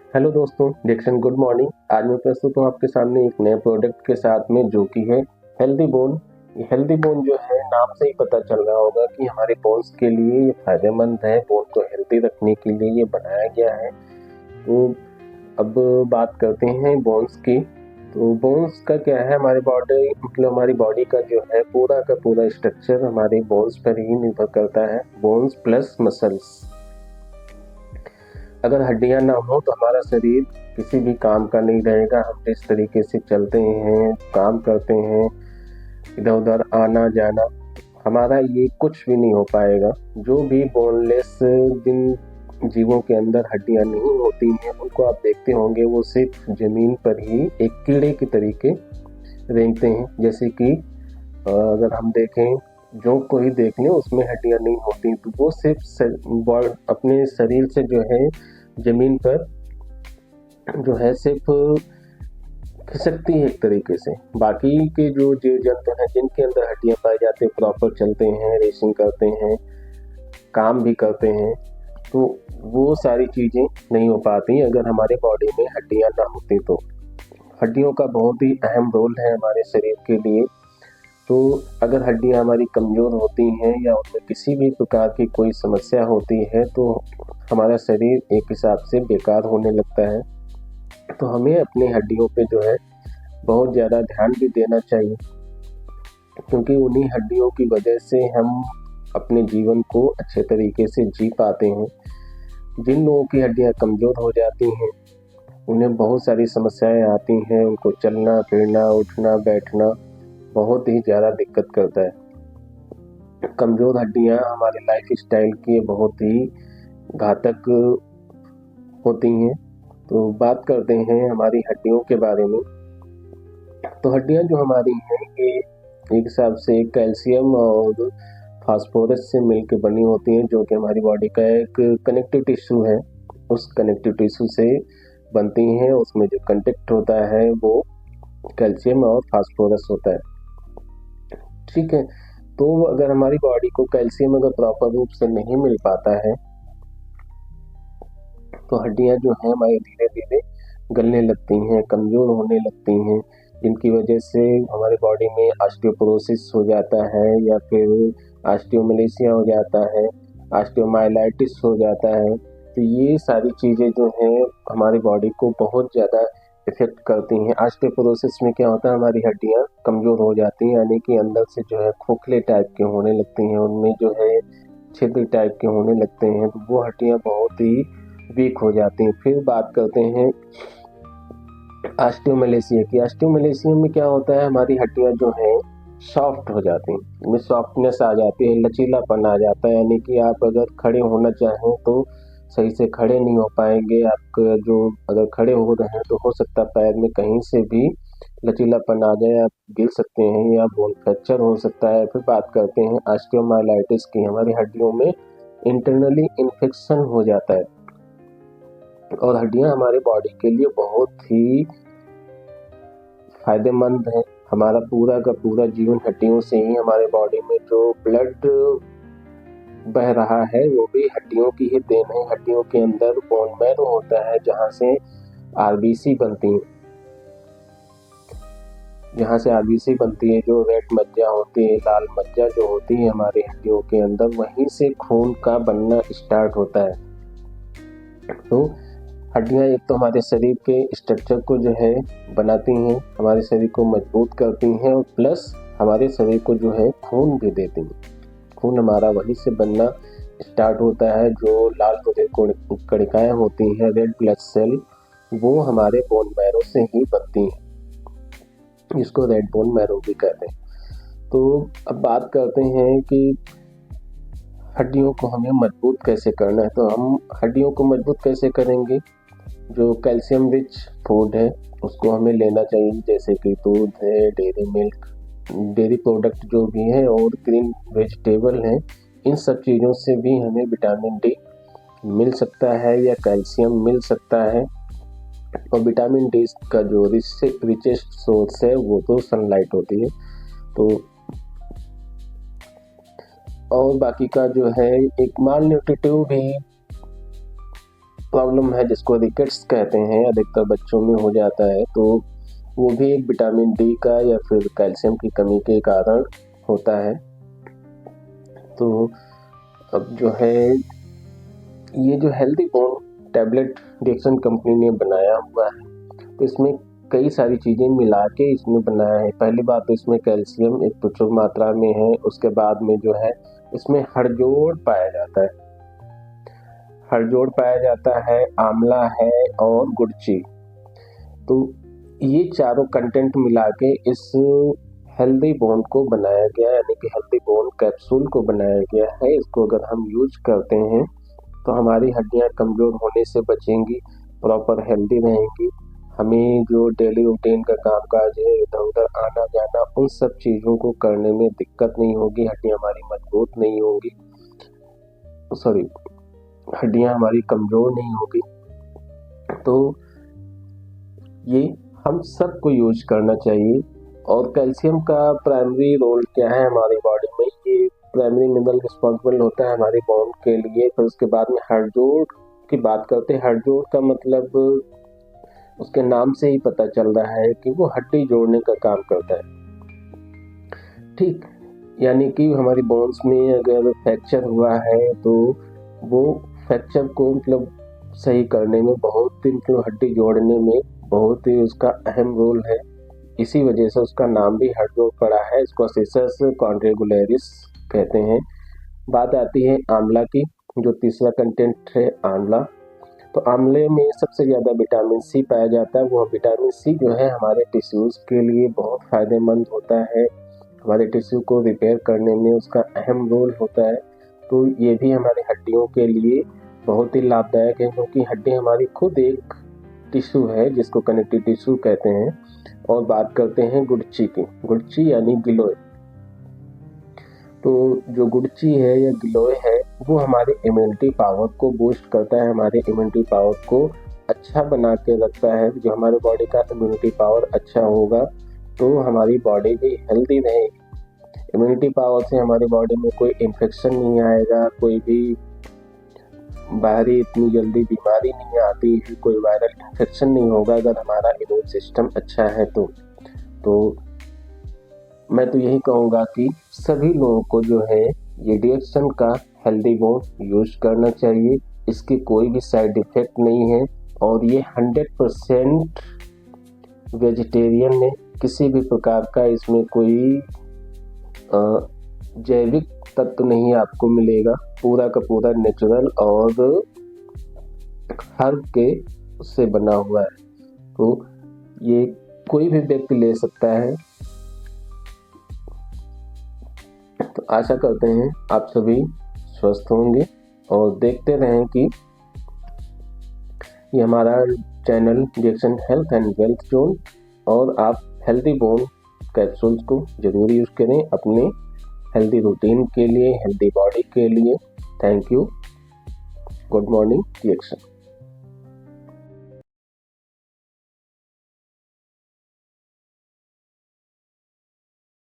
Hello दोस्तों, Dixon good morning. आज मैं प्रस्तुत हूँ आपके सामने एक नए प्रोडक्ट के साथ में, जो कि है हेल्दी बोन। ये हेल्दी बोन जो है, नाम से ही पता चल रहा होगा कि हमारे बोन्स के लिए ये फायदेमंद है। बोन को हेल्दी रखने के लिए ये बनाया गया है। तो अब बात करते हैं बोन्स की। तो बोन्स का क्या है, हमारे बॉडी मतलब हमारी बॉडी का जो है पूरा का पूरा स्ट्रक्चर हमारे बोन्स पर ही निर्भर करता है। Bones plus muscles. अगर हड्डियां ना हो तो हमारा शरीर किसी भी काम का नहीं रहेगा। हम जिस तरीके से चलते हैं, काम करते हैं, इधर उधर आना जाना, हमारा ये कुछ भी नहीं हो पाएगा। जो भी बोनलेस जिन जीवों के अंदर हड्डियां नहीं होती हैं, उनको आप देखते होंगे वो सिर्फ जमीन पर ही एक कीड़े की तरीके रेंगते हैं। जैसे कि अगर हम देखें, जो कोई देख ले उसमें हड्डियां नहीं होती, तो वो सिर्फ अपने शरीर से जो है जमीन पर जो है सिर्फ खिसकती है एक तरीके से। बाकी के जो जीव जंतु हैं जिनके अंदर हड्डियां पाई जाती है, प्रॉपर चलते हैं, रेसिंग करते हैं, काम भी करते हैं, तो वो सारी चीजें नहीं हो पाती अगर हमारे बॉडी में हड्डियां ना होती। तो हड्डियों का बहुत ही अहम रोल है हमारे शरीर के लिए। तो अगर हड्डियां हमारी कमज़ोर होती हैं या उनमें किसी भी प्रकार की कोई समस्या होती है, तो हमारा शरीर एक हिसाब से बेकार होने लगता है। तो हमें अपनी हड्डियों पे जो है बहुत ज़्यादा ध्यान भी देना चाहिए, क्योंकि उन्हीं हड्डियों की वजह से हम अपने जीवन को अच्छे तरीके से जी पाते हैं। जिन लोगों की हड्डियां कमज़ोर हो जाती हैं, उन्हें बहुत सारी समस्याएं आती हैं। उनको चलना फिरना, उठना बैठना बहुत ही ज़्यादा दिक्कत करता है। कमज़ोर हड्डियां हमारे लाइफ स्टाइल की बहुत ही घातक होती हैं। तो बात करते हैं हमारी हड्डियों के बारे में। तो हड्डियां जो हमारी हैं, ये एक हिसाब से कैल्शियम और फास्फोरस से मिलकर बनी होती हैं, जो कि हमारी बॉडी का एक कनेक्टिव टिश्यू है। उस कनेक्टिव टिश्यू से बनती हैं। उसमें जो कंटेक्ट होता है वो कैल्शियम और फास्फोरस होता है। ठीक है, तो अगर हमारी बॉडी को कैल्शियम अगर प्रॉपर रूप से नहीं मिल पाता है, तो हड्डियां जो हैं हमारी धीरे धीरे गलने लगती हैं, कमज़ोर होने लगती हैं, जिनकी वजह से हमारी बॉडी में ऑस्टियोपोरोसिस हो जाता है, या फिर ऑस्टियोमलेशिया हो जाता है, ऑस्टियोमाइलाइटिस हो जाता है। तो ये सारी चीज़ें जो हैं हमारी बॉडी को बहुत ज़्यादा इफेक्ट करती हैं। ऑस्टियोपोरोसिस में क्या होता है, हमारी हड्डियां कमज़ोर हो जाती हैं, यानी कि अंदर से जो है खोखले टाइप के होने लगती हैं, उनमें जो है छिद्र टाइप के होने लगते हैं। तो वो हड्डियां बहुत ही वीक हो जाती हैं। फिर बात करते हैं ऑस्टियोमलेशिया की। ऑस्टियोमलेशिया में क्या होता है, हमारी हड्डियां जो हैं सॉफ्ट हो जाती हैं, इनमें सॉफ्टनेस आ जाती है, लचीलापन आ जाता है। यानी कि आप अगर खड़े होना चाहें तो सही से खड़े नहीं हो पाएंगे। आपका जो अगर खड़े हो रहे हैं तो हो सकता है पैर में कहीं से भी लचीलापन आ जाए, आप गिर सकते हैं या बोन फ्रैक्चर हो सकता है। फिर बात करते हैं ऑस्टियोमाइलाइटिस की। हमारी हड्डियों में इंटरनली इन्फेक्शन हो जाता है, और हड्डियां हमारे बॉडी के लिए बहुत ही फायदेमंद है। हमारा पूरा का पूरा जीवन हड्डियों से ही, हमारे बॉडी में जो ब्लड बह रहा है वो भी हड्डियों की ही देन है। हड्डियों के अंदर बोन मैरो होता है, जहाँ से आरबीसी बनती है, जो रेड मज्जा होती है, लाल मज्जा जो होती है हमारे हड्डियों के अंदर, वहीं से खून का बनना स्टार्ट होता है। तो हड्डियां एक तो हमारे शरीर के स्ट्रक्चर को जो है बनाती हैं, हमारे शरीर को मजबूत करती हैं, और प्लस हमारे शरीर को जो है खून भी देती हैं। खून हमारा वहीं से बनना स्टार्ट होता है। जो लाल कणिकाएं होती हैं, रेड ब्लड सेल, वो हमारे बोन मैरो से ही बनती हैं, जिसको रेड बोन मैरो भी कहते हैं। तो अब बात करते हैं कि हड्डियों को हमें मजबूत कैसे करना है। तो हम हड्डियों को मजबूत कैसे करेंगे, जो कैल्शियम रिच फूड है उसको हमें लेना चाहिए, जैसे कि दूध है, डेयरी मिल्क, डेयरी प्रोडक्ट जो भी है, और ग्रीन वेजिटेबल हैं। इन सब चीज़ों से भी हमें विटामिन डी मिल सकता है या कैल्शियम मिल सकता है। और विटामिन डी का जो रिचेस्ट सोर्स है वो तो सनलाइट होती है। तो और बाकी का जो है, एक माल न्यूट्रिटिव भी प्रॉब्लम है जिसको रिकेट्स कहते हैं, अधिकतर बच्चों में हो जाता है, तो वो भी एक विटामिन डी का या फिर कैल्शियम की कमी के कारण होता है। तो अब जो है ये जो healthy bone tablet DXN company ने बनाया हुआ है, तो इसमें कई सारी चीज़ें मिला के इसमें बनाया है। पहली बात तो इसमें कैल्शियम एक प्रचुर मात्रा में है, उसके बाद में जो है इसमें हड़जोड़ पाया जाता है, हड़जोड़ पाया जाता है, आंवला है और गुड़ची। तो ये चारों कंटेंट मिला के इस हेल्दी बोन को बनाया गया, यानी कि हेल्दी बोन कैप्सूल को बनाया गया है। इसको अगर हम यूज करते हैं तो हमारी हड्डियां कमज़ोर होने से बचेंगी, प्रॉपर हेल्दी रहेंगी। हमें जो डेली रूटीन का कामकाज है, इधर उधर आना जाना, उन सब चीज़ों को करने में दिक्कत नहीं होगी, हड्डियां हमारी मजबूत नहीं होंगी, हड्डियां हमारी कमज़ोर नहीं होगी। तो ये हम सबको यूज करना चाहिए। और कैल्शियम का प्राइमरी रोल क्या है हमारी बॉडी में, ये प्राइमरी मिनरल रिस्पॉन्सिबल होता है हमारी बोन के लिए। फिर उसके बाद में हड़जोड़ की बात करते हैं। हड़जोड़ का मतलब उसके नाम से ही पता चल रहा है कि वो हड्डी जोड़ने का काम करता है, ठीक। यानी कि हमारी बोन्स में अगर फ्रैक्चर हुआ है तो वो फ्रैक्चर को मतलब सही करने में बहुत ही, मतलब हड्डी जोड़ने में बहुत ही उसका अहम रोल है। इसी वजह से उसका नाम भी हड़जोड़ पड़ा है। इसको सिसस कॉन्ड्रिगुलेरिस कहते हैं। बात आती है आंवला की, जो तीसरा कंटेंट है आंवला। तो आंवले में सबसे ज़्यादा विटामिन सी पाया जाता है। वो विटामिन सी जो है हमारे टिश्यूज़ के लिए बहुत फ़ायदेमंद होता है, हमारे टिश्यू को रिपेयर करने में उसका अहम रोल होता है। तो ये भी हमारी हड्डियों के लिए बहुत ही लाभदायक है, क्योंकि हड्डी हमारी खुद एक टिश्यू है जिसको कनेक्टिव टिश्यू कहते हैं। और बात करते हैं गुड़ची की, गुड़ची यानी गिलोय। तो जो गुड़ची है या गिलोय है वो हमारे इम्यूनिटी पावर को बूस्ट करता है, हमारे इम्यूनिटी पावर को अच्छा बना के रखता है। जो हमारे बॉडी का इम्यूनिटी पावर अच्छा होगा तो हमारी बॉडी भी हेल्दी रहेगी। इम्यूनिटी पावर से हमारी बॉडी में कोई इन्फेक्शन नहीं आएगा, कोई भी बाहरी इतनी जल्दी बीमारी नहीं आती है, कोई वायरल इन्फेक्शन नहीं होगा अगर हमारा इम्यून सिस्टम अच्छा है। तो मैं तो यही कहूँगा कि सभी लोगों को जो है ये डिएक्सन का हेल्दी बोन यूज करना चाहिए। इसके कोई भी साइड इफेक्ट नहीं है और ये 100% वेजिटेरियन है। किसी भी प्रकार का इसमें कोई जैविक तत्व नहीं आपको मिलेगा, पूरा का पूरा नेचुरल और हर्ब के उससे बना हुआ है। तो ये कोई भी व्यक्ति ले सकता है। तो आशा करते हैं आप सभी स्वस्थ होंगे और देखते रहें कि ये हमारा channel DXN health and wealth zone, और आप हेल्दी बोन कैप्सूल्स को जरूर यूज करें अपने हेल्दी रूटीन के लिए, हेल्दी बॉडी के लिए। Thank you. Good morning DXN.